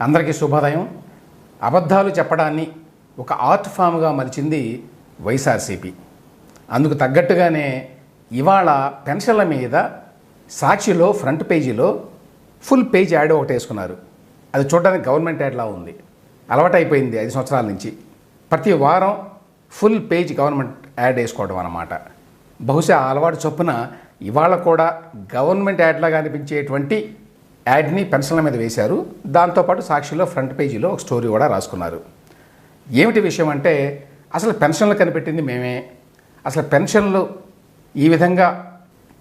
అందరికీ శుభోదయం. అబద్ధాలు చెప్పడాన్ని ఒక ఆర్ట్ ఫామ్గా మలిచింది వైఎస్ఆర్సీపీ. అందుకు తగ్గట్టుగానే ఇవాళ పెన్షన్ల మీద సాక్షిలో ఫ్రంట్ పేజీలో ఫుల్ పేజ్ యాడ్ ఒకటి వేసుకున్నారు. అది చూడడానికి గవర్నమెంట్ యాడ్లా ఉంది. అలవాటైపోయింది 5 సంవత్సరాల నుంచి. ప్రతి వారం ఫుల్ పేజ్ గవర్నమెంట్ యాడ్ వేసుకోవడం అన్నమాట. బహుశా అలవాటు చొప్పున ఇవాళ కూడా గవర్నమెంట్ యాడ్లాగా అనిపించేటువంటి యాడ్ని పెన్షన్ల మీద వేశారు. దాంతోపాటు సాక్షిలో ఫ్రంట్ పేజీలో ఒక స్టోరీ కూడా రాసుకున్నారు. ఏమిటి విషయం అంటే, అసలు పెన్షన్లు కనిపెట్టింది మేమే. అసలు పెన్షన్లు ఈ విధంగా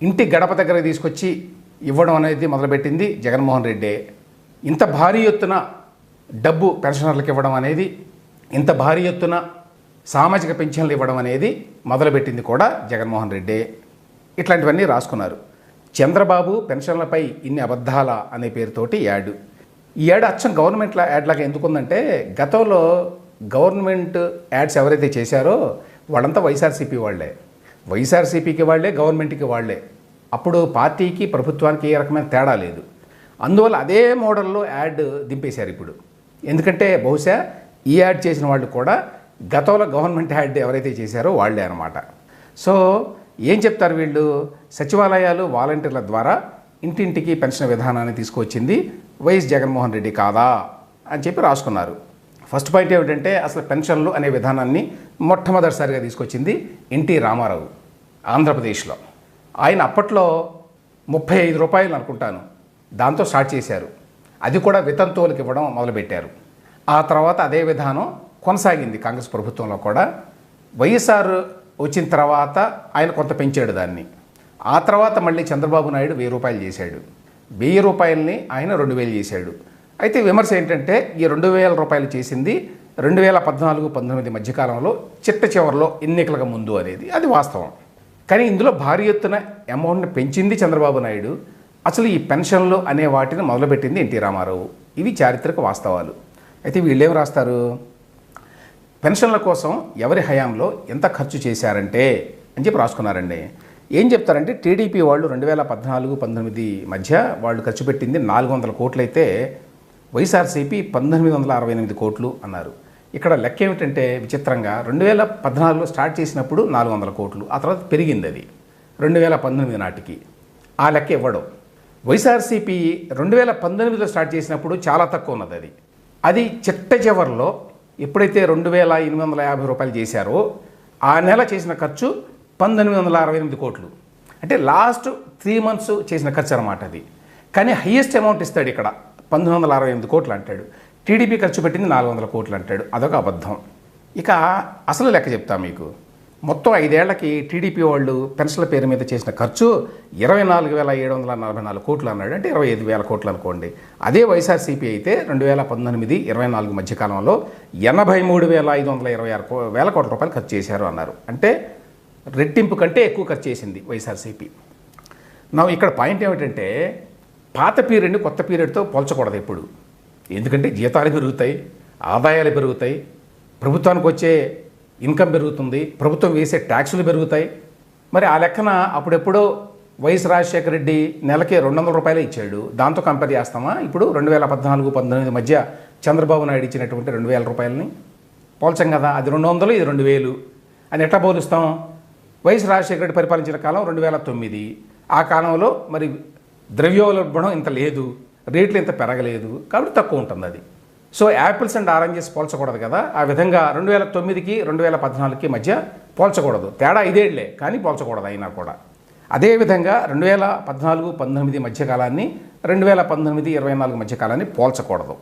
ఇంటి గడప దగ్గర తీసుకొచ్చి ఇవ్వడం అనేది మొదలుపెట్టింది జగన్మోహన్ రెడ్డే. ఇంత భారీ ఎత్తున డబ్బు పెన్షనర్లకు ఇవ్వడం అనేది, ఇంత భారీ ఎత్తున సామాజిక పింఛన్లు ఇవ్వడం అనేది మొదలుపెట్టింది కూడా జగన్మోహన్ రెడ్డే. ఇట్లాంటివన్నీ రాసుకున్నారు. చంద్రబాబు పెన్షన్లపై ఇన్ని అబద్ధాల అనే పేరుతోటి యాడ్. ఈ యాడ్ అచ్చం గవర్నమెంట్ యాడ్లాగా ఎందుకుందంటే, గతంలో గవర్నమెంట్ యాడ్స్ ఎవరైతే చేశారో వాళ్ళంతా వైఎస్ఆర్సీపీ వాళ్ళే. వైఎస్ఆర్సీపీకి వాళ్ళే, గవర్నమెంట్కి వాళ్ళే. అప్పుడు పార్టీకి ప్రభుత్వానికి ఏ రకమైన తేడా లేదు. అందువల్ల అదే మోడల్లో యాడ్ దింపేశారు ఇప్పుడు. ఎందుకంటే బహుశా ఈ యాడ్ చేసిన వాళ్ళు కూడా గతంలో గవర్నమెంట్ యాడ్ ఎవరైతే చేశారో వాళ్ళే అనమాట. సో ఏం చెప్తారు వీళ్ళు? సచివాలయాలు వాలంటీర్ల ద్వారా ఇంటింటికి పెన్షన్ విధానాన్ని తీసుకొచ్చింది వైఎస్ జగన్మోహన్ రెడ్డి కాదా అని చెప్పి రాసుకున్నారు. ఫస్ట్ పాయింట్ ఏమిటంటే, అసలు పెన్షన్లు అనే విధానాన్ని మొట్టమొదటిసారిగా తీసుకొచ్చింది ఎన్టీ రామారావు ఆంధ్రప్రదేశ్లో. ఆయన అప్పట్లో 35 రూపాయలు అనుకుంటాను దాంతో స్టార్ట్ చేశారు. అది కూడా వితంతువులకు ఇవ్వడం మొదలుపెట్టారు. ఆ తర్వాత అదే విధానం కొనసాగింది కాంగ్రెస్ ప్రభుత్వంలో కూడా. వైఎస్ఆర్ వచ్చిన తర్వాత ఆయన కొంత పెంచాడు దాన్ని. ఆ తర్వాత మళ్ళీ చంద్రబాబు నాయుడు 1000 రూపాయలు చేశాడు. 1000 రూపాయలని ఆయన 2000 చేశాడు. అయితే విమర్శ ఏంటంటే, ఈ 2000 రూపాయలు చేసింది 2014-19 మధ్యకాలంలో చిట్ట చివరిలో ఎన్నికలకు ముందు అనేది అది వాస్తవం. కానీ ఇందులో భారీ ఎత్తున అమౌంట్ని పెంచింది చంద్రబాబు నాయుడు. అసలు ఈ పెన్షన్లు అనే వాటిని మొదలుపెట్టింది ఎన్టీ రామారావు. ఇవి చారిత్రక వాస్తవాలు. అయితే వీళ్ళేం రాస్తారు? పెన్షన్ల కోసం ఎవరి హయాంలో ఎంత ఖర్చు చేశారంటే అని చెప్పి రాసుకున్నారండి. ఏం చెప్తారంటే, టీడీపీ వాళ్ళు 2014-19 మధ్య వాళ్ళు ఖర్చు పెట్టింది 400 కోట్లు అయితే వైఎస్ఆర్సీపీ 1968 కోట్లు అన్నారు. ఇక్కడ లెక్క ఏమిటంటే విచిత్రంగా, 2014లో స్టార్ట్ చేసినప్పుడు 400 కోట్లు, ఆ తర్వాత పెరిగింది అది 2019 నాటికి. ఆ లెక్క ఇవ్వడం. వైఎస్ఆర్సీపీ 2019లో స్టార్ట్ చేసినప్పుడు చాలా తక్కువ ఉన్నది. అది చిట్ట చివరిలో ఎప్పుడైతే 2850 రూపాయలు చేశారో ఆ నెల చేసిన ఖర్చు 1968 కోట్లు. అంటే లాస్ట్ 3 months చేసిన ఖర్చు అనమాట అది. కానీ హయ్యెస్ట్ అమౌంట్ ఇస్తాడు ఇక్కడ 1968 కోట్లు అంటాడు. టీడీపీ ఖర్చు పెట్టింది 400 కోట్లు అంటాడు. అదొక అబద్ధం. ఇక అసలు లెక్క చెప్తా మీకు. మొత్తం 5 ఏళ్లకి టీడీపీ వాళ్ళు పెన్షన్ల పేరు మీద చేసిన ఖర్చు 24,744 కోట్లు అన్నాడు. అంటే 25,000 కోట్లు అనుకోండి. అదే వైఎస్ఆర్సీపీ అయితే 2018-24 మధ్యకాలంలో 83,526 కోట్ల రూపాయలు ఖర్చు చేశారు అన్నారు. అంటే రెట్టింపు కంటే ఎక్కువ ఖర్చు చేసింది వైఎస్ఆర్సీపీ. ఇక్కడ పాయింట్ ఏమిటంటే, పాత పీరియడ్ని కొత్త పీరియడ్తో పోల్చకూడదు ఎప్పుడు. ఎందుకంటే జీతాలు పెరుగుతాయి, ఆదాయాలు పెరుగుతాయి, ప్రభుత్వానికి వచ్చే ఇన్కమ్ పెరుగుతుంది, ప్రభుత్వం వేసే ట్యాక్సులు పెరుగుతాయి. మరి ఆ లెక్కన అప్పుడెప్పుడో వైఎస్ రాజశేఖర రెడ్డి నెలకి 200 రూపాయలే ఇచ్చాడు. దాంతో కంపేర్ చేస్తామా ఇప్పుడు 2014-19 మధ్య చంద్రబాబు నాయుడు ఇచ్చినటువంటి 2000 రూపాయలని? పోల్చం కదా. అది 200, ఇది 2000 అని ఎట్లా పోలుస్తాం? వైఎస్ రాజశేఖర రెడ్డి పరిపాలించిన కాలం 2009. ఆ కాలంలో మరి ద్రవ్యోల్బణం ఇంత లేదు, రేట్లు ఇంత పెరగలేదు, కాబట్టి తక్కువ ఉంటుంది అది. సో యాపిల్స్ అండ్ ఆరెంజెస్ పోల్చకూడదు కదా. ఆ విధంగా 2009కి 2014కి మధ్య పోల్చకూడదు. తేడా 5 ఏళ్లే, కానీ పోల్చకూడదు అయినా కూడా. అదేవిధంగా 2014-19 మధ్యకాలాన్ని 2019-24 మధ్యకాలాన్ని పోల్చకూడదు.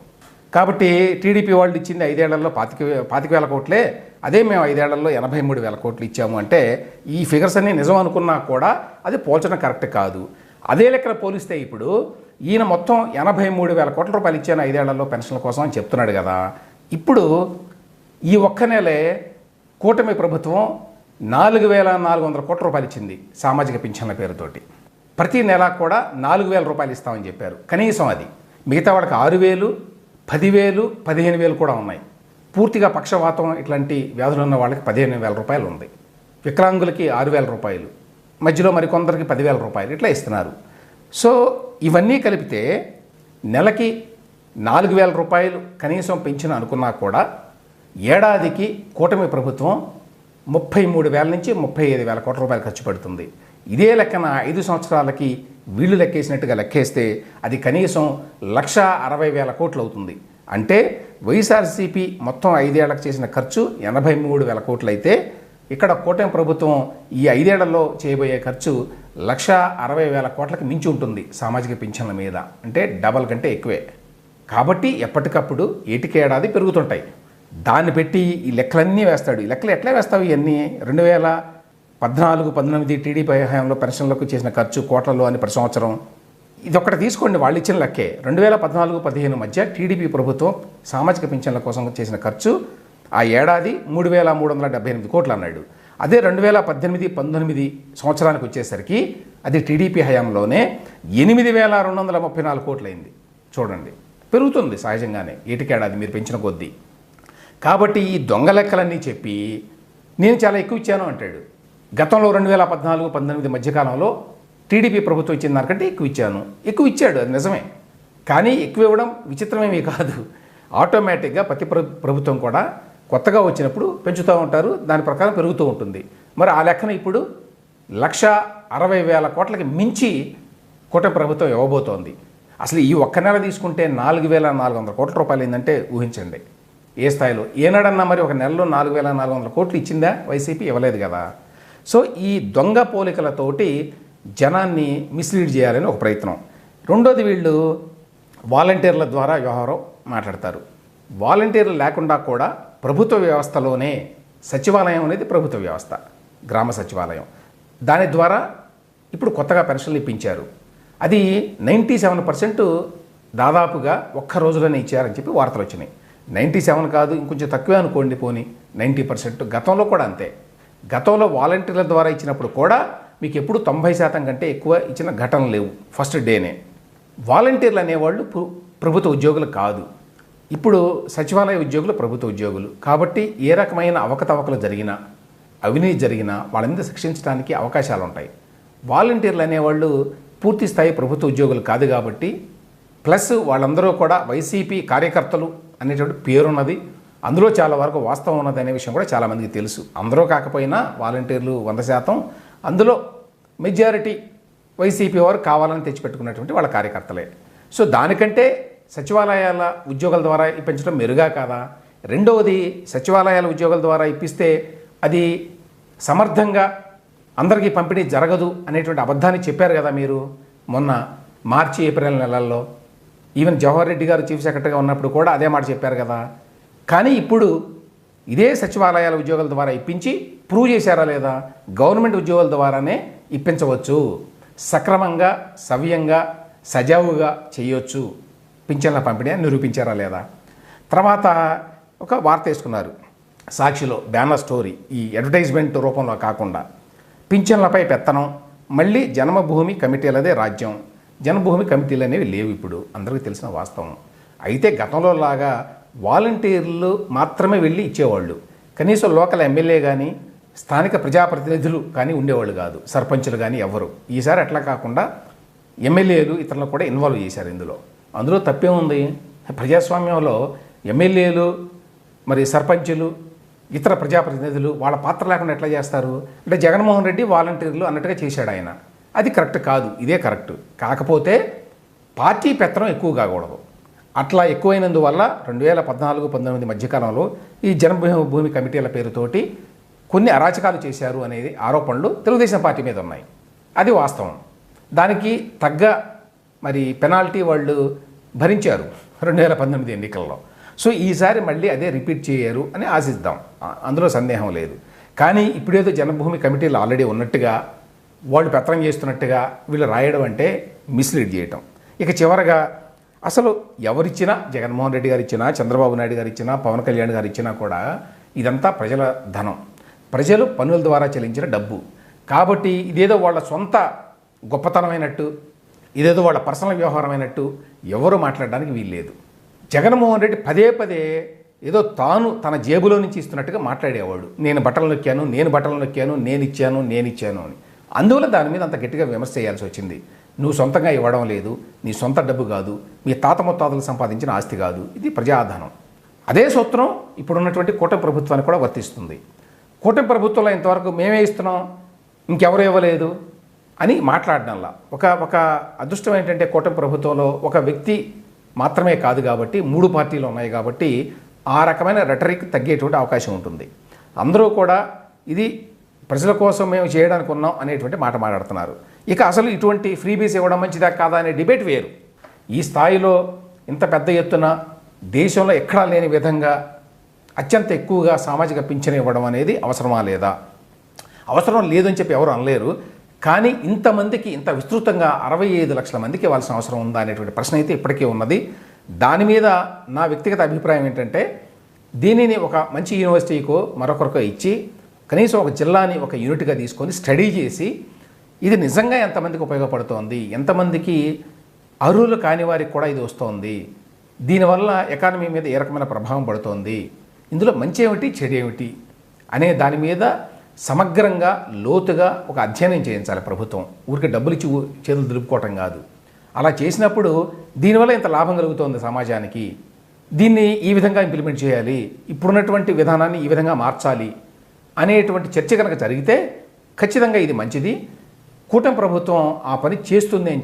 కాబట్టి టీడీపీ వాళ్ళు ఇచ్చింది 5 ఏళ్లలో 25,000 కోట్లే, అదే మేము 5 ఏళ్లలో 83,000 కోట్లు ఇచ్చాము అంటే ఈ ఫిగర్స్ అన్నీ నిజం అనుకున్నా కూడా అది పోల్చడం కరెక్ట్ కాదు. అదే లెక్కన పోలిస్తే ఇప్పుడు ఈయన మొత్తం 83,000 కోట్ల రూపాయలు ఇచ్చాను 5 ఏళ్లలో పెన్షన్ల కోసం అని చెప్తున్నాడు కదా. ఇప్పుడు ఈ ఒక్క నెలే కూటమి ప్రభుత్వం 4,400 కోట్ల రూపాయలు ఇచ్చింది సామాజిక పింఛన్ల పేరుతోటి. ప్రతి నెల కూడా 4,000 రూపాయలు ఇస్తామని చెప్పారు కనీసం. అది మిగతా వాళ్ళకి 6,000, 10,000, 15,000 కూడా ఉన్నాయి. పూర్తిగా పక్షవాతం ఇట్లాంటి వ్యాధులు ఉన్న వాళ్ళకి 15,000 రూపాయలు ఉంది. వికలాంగులకి 6,000 రూపాయలు, మధ్యలో మరికొందరికి 10,000 రూపాయలు ఇట్లా ఇస్తున్నారు. సో ఇవన్నీ కలిపితే నెలకి 4,000 రూపాయలు కనీసం పెంచిన అనుకున్నా కూడా ఏడాదికి కూటమి ప్రభుత్వం 33,000 నుంచి 35,000 కోట్ల రూపాయలు ఖర్చు పెడుతుంది. ఇదే లెక్కన 5 సంవత్సరాలకి వీళ్ళు లెక్కేసినట్టుగా లెక్కేస్తే అది కనీసం 1,60,000 కోట్లు అవుతుంది. అంటే వైఎస్ఆర్సీపీ మొత్తం 5 ఏళ్లకు చేసిన ఖర్చు 83,000 కోట్లు అయితే ఇక్కడ కూటమి ప్రభుత్వం ఈ 5 ఏళ్లలో చేయబోయే ఖర్చు 1,60,000 కోట్లకి మించి ఉంటుంది సామాజిక పింఛన్ల మీద. అంటే డబల్ కంటే ఎక్కువే. కాబట్టి ఎప్పటికప్పుడు ఏటికేడాది పెరుగుతుంటాయి. దాన్ని పెట్టి ఈ లెక్కలన్నీ వేస్తాడు. ఈ లెక్కలు ఎట్లా వేస్తావు? ఇవన్నీ 2014-19 టీడీపీ హయాంలో పెన్షన్లకు చేసిన ఖర్చు కోట్లలో అని ప్రతి సంవత్సరం. ఇది ఒక్కటి తీసుకోండి, వాళ్ళు ఇచ్చిన లెక్కే. 2014-15 మధ్య టీడీపీ ప్రభుత్వం సామాజిక పింఛన్ల కోసం చేసిన ఖర్చు ఆ ఏడాది 3,378 కోట్లు అన్నాడు. అదే 2018-19 సంవత్సరానికి వచ్చేసరికి అది టీడీపీ హయాంలోనే 8,234 కోట్లు అయింది. చూడండి, పెరుగుతుంది సహజంగానే ఏటికేడాది మీరు పెంచిన కొద్దీ. కాబట్టి ఈ దొంగ లెక్కలన్నీ చెప్పి నేను చాలా ఎక్కువ ఇచ్చాను అంటాడు. గతంలో 2014-19 మధ్యకాలంలో టీడీపీ ప్రభుత్వం ఇచ్చిన దానికంటే ఎక్కువ ఇచ్చాను. ఎక్కువ ఇచ్చాడు, అది నిజమే. కానీ ఎక్కువ ఇవ్వడం విచిత్రమేమీ కాదు. ఆటోమేటిక్గా ప్రతి ప్రభుత్వం కూడా కొత్తగా వచ్చినప్పుడు పెంచుతూ ఉంటారు, దాని ప్రకారం పెరుగుతూ ఉంటుంది. మరి ఆ లెక్కన ఇప్పుడు 1,60,000 కోట్లకి మించి కూటమి ప్రభుత్వం ఇవ్వబోతోంది. అసలు ఈ ఒక్క నెల తీసుకుంటే 4,400 కోట్ల రూపాయలు అయిందంటే ఊహించండి ఏ స్థాయిలో. ఏనాడన్నా మరి ఒక నెలలో 4,400 కోట్లు ఇచ్చిందా వైసీపీ? ఇవ్వలేదు కదా. సో ఈ దొంగ పోలికలతోటి జనాన్ని మిస్లీడ్ చేయాలని ఒక ప్రయత్నం. రెండోది, వీళ్ళు వాలంటీర్ల ద్వారా వ్యవహారం మాట్లాడతారు. వాలంటీర్లు లేకుండా కూడా ప్రభుత్వ వ్యవస్థలోనే సచివాలయం అనేది ప్రభుత్వ వ్యవస్థ, గ్రామ సచివాలయం. దాని ద్వారా ఇప్పుడు కొత్తగా పెన్షన్లు ఇప్పించారు. అది 97% దాదాపుగా ఒక్క రోజులోనే ఇచ్చారని చెప్పి వార్తలు వచ్చినాయి. 97 కాదు, ఇంకొంచెం తక్కువే అనుకోండి, పోనీ 90%. గతంలో కూడా అంతే. గతంలో వాలంటీర్ల ద్వారా ఇచ్చినప్పుడు కూడా మీకు ఎప్పుడు 90% కంటే ఎక్కువ ఇచ్చిన ఘటనలు లేవు ఫస్ట్ డేనే. వాలంటీర్లు అనేవాళ్ళు ప్రభుత్వ ఉద్యోగులు కాదు. ఇప్పుడు సచివాలయ ఉద్యోగులు ప్రభుత్వ ఉద్యోగులు. కాబట్టి ఏ రకమైన అవకతవకలు జరిగినా, అవినీతి జరిగినా వాళ్ళ మీద శిక్షించడానికి అవకాశాలు ఉంటాయి. వాలంటీర్లు అనేవాళ్ళు పూర్తి స్థాయి ప్రభుత్వ ఉద్యోగులు కాదు కాబట్టి, ప్లస్ వాళ్ళందరూ కూడా వైసీపీ కార్యకర్తలు అనేటువంటి పేరున్నది, అందులో చాలా వరకు వాస్తవం ఉన్నది అనే విషయం కూడా చాలామందికి తెలుసు. అందరూ కాకపోయినా వాలంటీర్లు 100%, అందులో మెజారిటీ వైసీపీ వారు కావాలని తెచ్చిపెట్టుకున్నటువంటి వాళ్ళ కార్యకర్తలే. సో దానికంటే సచివాలయాల ఉద్యోగాల ద్వారా ఇప్పించడం మెరుగా కాదా? రెండవది, సచివాలయాల ఉద్యోగాల ద్వారా ఇప్పిస్తే అది సమర్థంగా అందరికీ పంపిణీ జరగదు అనేటువంటి అబద్ధాన్ని చెప్పారు కదా మీరు మొన్న మార్చి ఏప్రిల్ నెలల్లో. ఈవెన్ జవహర్ రెడ్డి గారు చీఫ్ సెక్రటరీగా ఉన్నప్పుడు కూడా అదే మాట చెప్పారు కదా. కానీ ఇప్పుడు ఇదే సచివాలయాల ఉద్యోగాల ద్వారా ఇప్పించి ప్రూవ్ చేశారా లేదా? గవర్నమెంట్ ఉద్యోగాల ద్వారానే ఇప్పించవచ్చు, సక్రమంగా, సవ్యంగా, సజావుగా చేయొచ్చు పింఛన్ల పంపిణీ అని నిరూపించారా లేదా? తర్వాత ఒక వార్త వేసుకున్నారు సాక్షిలో, బ్యానర్ స్టోరీ, ఈ అడ్వర్టైజ్మెంట్ రూపంలో కాకుండా. పింఛన్లపై పెత్తనం, మళ్ళీ జన్మభూమి కమిటీలదే రాజ్యం. జన్మభూమి కమిటీలు అనేవి లేవు ఇప్పుడు, అందరికీ తెలిసిన వాస్తవం. అయితే గతంలో లాగా వాలంటీర్లు మాత్రమే వెళ్ళి ఇచ్చేవాళ్ళు. కనీసం లోకల్ ఎమ్మెల్యే కానీ స్థానిక ప్రజాప్రతినిధులు కానీ ఉండేవాళ్ళు కాదు, సర్పంచులు కానీ ఎవరు. ఈసారి అట్లా కాకుండా ఎమ్మెల్యేలు ఇతరులను కూడా ఇన్వాల్వ్ చేశారు ఇందులో. అందులో తప్పే ఉంది? ప్రజాస్వామ్యంలో ఎమ్మెల్యేలు, మరి సర్పంచులు, ఇతర ప్రజాప్రతినిధులు వాళ్ళ పాత్ర లేకుండా ఎట్లా చేస్తారు? అంటే జగన్మోహన్ రెడ్డి వాలంటీర్లు అన్నట్టుగా చేశాడు ఆయన. అది కరెక్ట్ కాదు, ఇదే కరెక్ట్. కాకపోతే పార్టీ పెత్తనం ఎక్కువ కాకూడదు. అట్లా ఎక్కువైనందువల్ల 2014-19 మధ్యకాలంలో ఈ జన్మభూమి కమిటీల పేరుతోటి కొన్ని అరాచకాలు చేశారు అనేది ఆరోపణలు తెలుగుదేశం పార్టీ మీద ఉన్నాయి. అది వాస్తవం. దానికి తగ్గ మరి పెనాల్టీ వాళ్ళు భరించారు 2019 ఎన్నికల్లో. సో ఈసారి మళ్ళీ అదే రిపీట్ చేయరు అని ఆశిద్దాం, అందులో సందేహం లేదు. కానీ ఇప్పుడేదో జన్మభూమి కమిటీలు ఆల్రెడీ ఉన్నట్టుగా, వాళ్ళు పెత్తనం చేస్తున్నట్టుగా వీళ్ళు రాయడం అంటే మిస్లీడ్ చేయటం. ఇక చివరగా అసలు ఎవరిచ్చినా, జగన్మోహన్ రెడ్డి గారు ఇచ్చినా, చంద్రబాబు నాయుడు గారు ఇచ్చినా, పవన్ కళ్యాణ్ గారు ఇచ్చినా కూడా ఇదంతా ప్రజల ధనం, ప్రజలు పన్నుల ద్వారా చెల్లించిన డబ్బు. కాబట్టి ఇదేదో వాళ్ళ సొంత గొప్పతనమైనట్టు, ఇదేదో వాళ్ళ పర్సనల్ వ్యవహారమైనట్టు ఎవరు మాట్లాడడానికి వీల్లేదు. జగన్మోహన్ రెడ్డి పదే పదే ఏదో తాను తన జేబులో నుంచి ఇస్తున్నట్టుగా మాట్లాడేవాడు. నేను బట్టలు నొక్కాను, నేను బట్టలు నొక్కాను, నేను ఇచ్చాను అని. అందువల్ల దాని మీద అంత గట్టిగా విమర్శ చేయాల్సి వచ్చింది. నువ్వు సొంతంగా ఇవ్వడం లేదు, నీ సొంత డబ్బు కాదు, మీ తాత ముత్తాతలు సంపాదించిన ఆస్తి కాదు, ఇది ప్రజాధనం. అదే సూత్రం ఇప్పుడున్నటువంటి కూటమి ప్రభుత్వానికి కూడా వర్తిస్తుంది. కూటమి ప్రభుత్వంలో ఇంతవరకు మేమే ఇస్తున్నాం, ఇంకెవరు ఇవ్వలేదు అని మాట్లాడడంలా ఒక అదృష్టం ఏంటంటే కూటమి ప్రభుత్వంలో ఒక వ్యక్తి మాత్రమే కాదు కాబట్టి 3 పార్టీలు ఉన్నాయి కాబట్టి ఆ రకమైన రెటరిక్ తగ్గేటువంటి అవకాశం ఉంటుంది. అందరూ కూడా ఇది ప్రజల కోసం మేము చేయడానికి ఉన్నాం అనేటువంటి మాట మాట్లాడుతున్నారు. ఇక అసలు ఇటువంటి ఫ్రీబీస్ ఇవ్వడం మంచిదా కాదా అనే డిబేట్ వేరు. ఈ స్థాయిలో ఇంత పెద్ద ఎత్తున దేశంలో ఎక్కడా లేని విధంగా అత్యంత ఎక్కువగా సామాజిక పింఛను ఇవ్వడం అనేది అవసరమా లేదా? అవసరం లేదని చెప్పి ఎవరు అనలేరు. కానీ ఇంతమందికి ఇంత విస్తృతంగా 65 లక్షల మందికి ఇవ్వాల్సిన అవసరం ఉందా అనేటువంటి ప్రశ్న అయితే ఇప్పటికీ ఉన్నది. దాని మీద నా వ్యక్తిగత అభిప్రాయం ఏంటంటే దీనిని ఒక మంచి యూనివర్సిటీకో మరొకరికో ఇచ్చి కనీసం ఒక జిల్లాని ఒక యూనిట్గా తీసుకొని స్టడీ చేసి ఇది నిజంగా ఎంతమందికి ఉపయోగపడుతోంది, ఎంతమందికి అర్హులు కాని వారికి కూడా ఇది వస్తోంది, దీనివల్ల ఎకానమీ మీద ఏ రకమైన ప్రభావం పడుతోంది, ఇందులో మంచి ఏమిటి చెడు ఏమిటి అనే దాని మీద సమగ్రంగా లోతుగా ఒక అధ్యయనం చేయించాలి ప్రభుత్వం. ఊరికి డబ్బులు ఇచ్చి చేతులు దులుపుకోవటం కాదు. అలా చేసినప్పుడు దీనివల్ల ఇంత లాభం కలుగుతోంది సమాజానికి, దీన్ని ఈ విధంగా ఇంప్లిమెంట్ చేయాలి, ఇప్పుడున్నటువంటి విధానాన్ని ఈ విధంగా మార్చాలి అనేటువంటి చర్చ కనుక జరిగితే ఖచ్చితంగా ఇది మంచిది. కూటమి ప్రభుత్వం ఆ పని చేస్తుంది అని చెప్పి